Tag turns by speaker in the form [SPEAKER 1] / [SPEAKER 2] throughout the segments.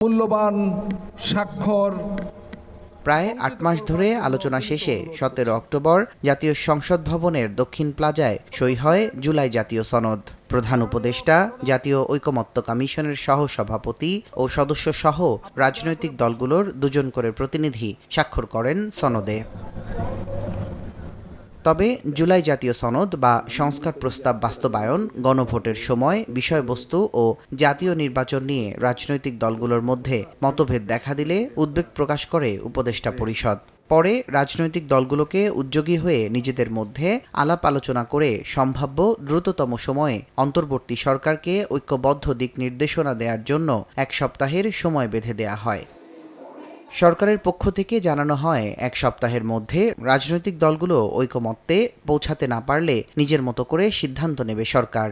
[SPEAKER 1] মূল্যবান স্বাক্ষর।
[SPEAKER 2] প্রায় ৮ মাস ধরে আলোচনা শেষে ১৭ অক্টোবর জাতীয় সংসদ ভবনের দক্ষিণ প্লাজায় সই হয় জুলাই জাতীয় সনদ। প্রধান উপদেষ্টা, জাতীয় ঐকমত্য কমিশনের সহ-সভাপতি ও সদস্যসহ রাজনৈতিক দলগুলোর ২ জন করে প্রতিনিধি স্বাক্ষর করেন সনদে। তবে জুলাই জাতীয় সনদ বা সংস্কার প্রস্তাব বাস্তবায়ন, গণভোটের সময় বিষয়বস্তু ও জাতীয় নির্বাচন নিয়ে রাজনৈতিক দলগুলোর মধ্যে মতভেদ দেখা দিলে উদ্বেগ প্রকাশ করে উপদেষ্টা পরিষদ। পরে রাজনৈতিক দলগুলোকে উদ্যোগী হয়ে নিজেদের মধ্যে আলাপ আলোচনা করে সম্ভাব্য দ্রুততম সময়ে অন্তর্বর্তী সরকারকে ঐক্যবদ্ধ দিক নির্দেশনা দেওয়ার জন্য ১ সপ্তাহের সময় বেঁধে দেয়া হয়। সরকারের পক্ষ থেকে জানানো হয় ১ সপ্তাহের মধ্যে রাজনৈতিক দলগুলো ঐকমত্যে পৌঁছাতে না পারলে নিজের মতো করে সিদ্ধান্ত নেবে সরকার।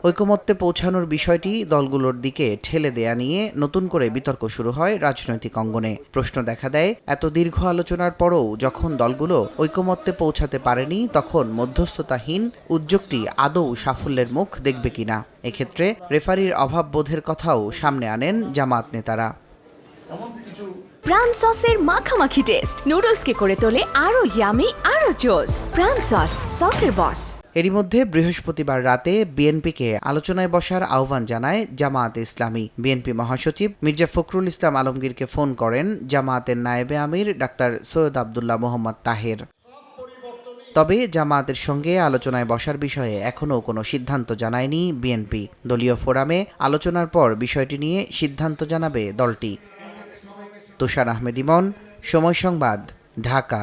[SPEAKER 2] ঐকমত্যে পৌঁছানোর বিষয়টি দলগুলোর দিকে ঠেলে দেয়া নিয়ে নতুন করে বিতর্ক শুরু হয় রাজনৈতিক অঙ্গনে। প্রশ্ন দেখা দেয়, এত দীর্ঘ আলোচনার পরও যখন দলগুলো ঐকমত্যে পৌঁছাতে পারেনি, তখন মধ্যস্থতাহীন উদ্যোগটি আদৌ সাফল্যের মুখ দেখবে কিনা। এক্ষেত্রে রেফারির অভাব বোধের কথাও সামনে আনেন জামায়াত নেতারা।
[SPEAKER 3] প্রাণ সসের মাখামাখি টেস্ট নুডলসকে করে তোলে আরো ইয়ামি আরো জোস। প্রাণ সস, সসের বস।
[SPEAKER 2] এরই মধ্যে বৃহস্পতিবার রাতে বিএনপিকে আলোচনায় বসার আহ্বান জানায় জামায়াতে ইসলামী। বিএনপি মহাসচিব মির্জা ফখরুল ইসলাম আলমগীরকে ফোন করেন জামায়াতের নায়েবে আমির ডাক্তার সৈয়দ আব্দুল্লাহ মোহাম্মদ তাহের। তবে জামায়াতের সঙ্গে আলোচনায় বসার বিষয়ে এখনও কোনো সিদ্ধান্ত জানায়নি বিএনপি। দলীয় ফোরামে আলোচনার পর বিষয়টি নিয়ে সিদ্ধান্ত জানাবে দলটি। তুষার আহমেদ ইমন, সময় সংবাদ, ঢাকা।